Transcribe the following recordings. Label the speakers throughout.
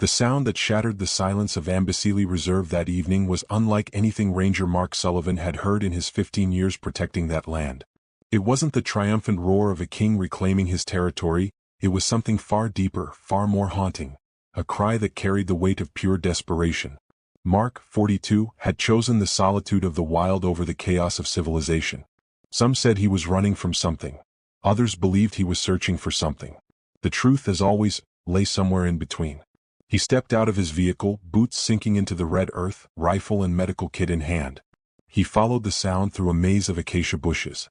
Speaker 1: The sound that shattered the silence of Amboseli Reserve that evening was unlike anything Ranger Mark Sullivan had heard in his 15 years protecting that land. It wasn't the triumphant roar of a king reclaiming his territory, it was something far deeper, far more haunting. A cry that carried the weight of pure desperation. Mark, 42, had chosen the solitude of the wild over the chaos of civilization. Some said he was running from something. Others believed he was searching for something. The truth, as always, lay somewhere in between. He stepped out of his vehicle, boots sinking into the red earth, rifle and medical kit in hand. He followed the sound through a maze of acacia bushes.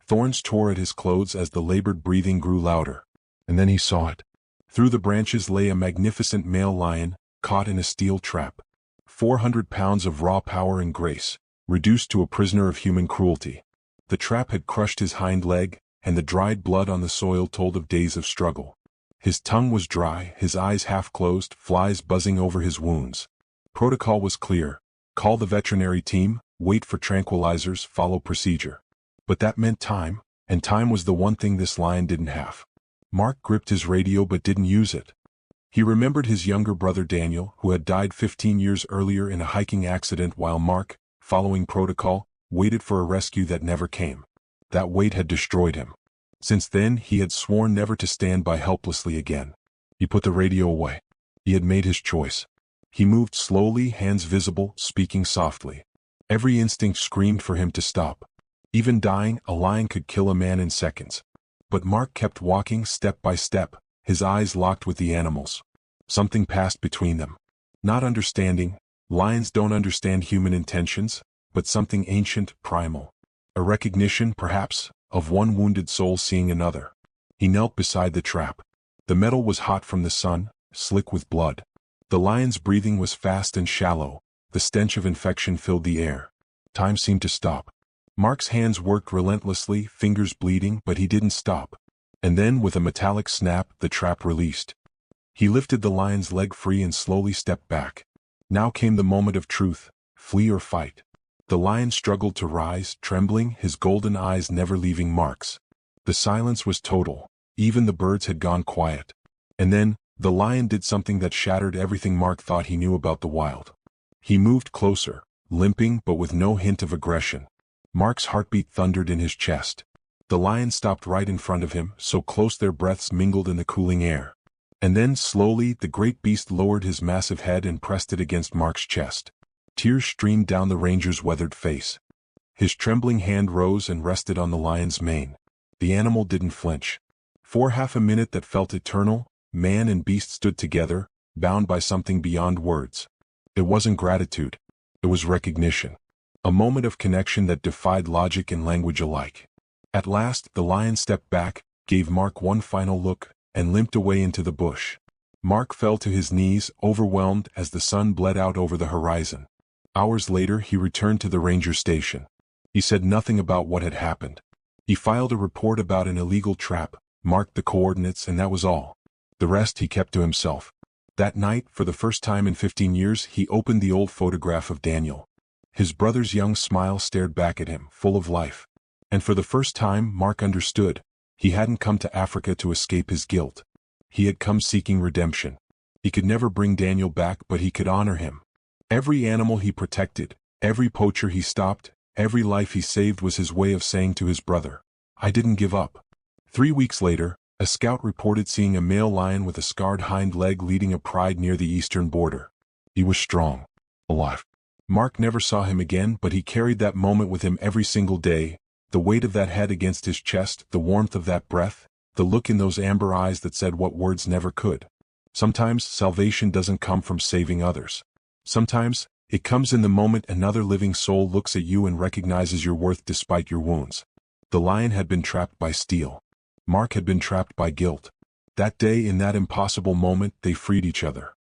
Speaker 1: Thorns tore at his clothes as the labored breathing grew louder. And then he saw it. Through the branches lay a magnificent male lion, caught in a steel trap. 400 pounds of raw power and grace, reduced to a prisoner of human cruelty. The trap had crushed his hind leg, and the dried blood on the soil told of days of struggle. His tongue was dry, his eyes half closed, flies buzzing over his wounds. Protocol was clear. Call the veterinary team, wait for tranquilizers, follow procedure. But that meant time, and time was the one thing this lion didn't have. Mark gripped his radio but didn't use it. He remembered his younger brother Daniel, who had died 15 years earlier in a hiking accident while Mark, following protocol, waited for a rescue that never came. That wait had destroyed him. Since then, he had sworn never to stand by helplessly again. He put the radio away. He had made his choice. He moved slowly, hands visible, speaking softly. Every instinct screamed for him to stop. Even dying, a lion could kill a man in seconds. But Mark kept walking step by step, his eyes locked with the animals. Something passed between them. Not understanding, lions don't understand human intentions, but something ancient, primal. A recognition, perhaps, of one wounded soul seeing another. He knelt beside the trap. The metal was hot from the sun, slick with blood. The lion's breathing was fast and shallow, the stench of infection filled the air. Time seemed to stop. Mark's hands worked relentlessly, fingers bleeding, but he didn't stop. And then, with a metallic snap, the trap released. He lifted the lion's leg free and slowly stepped back. Now came the moment of truth, flee or fight. The lion struggled to rise, trembling, his golden eyes never leaving Mark's. The silence was total. Even the birds had gone quiet. And then, the lion did something that shattered everything Mark thought he knew about the wild. He moved closer, limping but with no hint of aggression. Mark's heartbeat thundered in his chest. The lion stopped right in front of him, so close their breaths mingled in the cooling air. And then, slowly, the great beast lowered his massive head and pressed it against Mark's chest. Tears streamed down the ranger's weathered face. His trembling hand rose and rested on the lion's mane. The animal didn't flinch. For half a minute that felt eternal, man and beast stood together, bound by something beyond words. It wasn't gratitude. It was recognition. A moment of connection that defied logic and language alike. At last, the lion stepped back, gave Mark one final look, and limped away into the bush. Mark fell to his knees, overwhelmed as the sun bled out over the horizon. Hours later, he returned to the ranger station. He said nothing about what had happened. He filed a report about an illegal trap, marked the coordinates, and that was all. The rest he kept to himself. That night, for the first time in 15 years, he opened the old photograph of Daniel. His brother's young smile stared back at him, full of life. And for the first time, Mark understood. He hadn't come to Africa to escape his guilt. He had come seeking redemption. He could never bring Daniel back, but he could honor him. Every animal he protected, every poacher he stopped, every life he saved was his way of saying to his brother, "I didn't give up." 3 weeks later, a scout reported seeing a male lion with a scarred hind leg leading a pride near the eastern border. He was strong, alive. Mark never saw him again, but he carried that moment with him every single day, the weight of that head against his chest, the warmth of that breath, the look in those amber eyes that said what words never could. Sometimes salvation doesn't come from saving others. Sometimes, it comes in the moment another living soul looks at you and recognizes your worth despite your wounds. The lion had been trapped by steel. Mark had been trapped by guilt. That day, in that impossible moment, they freed each other.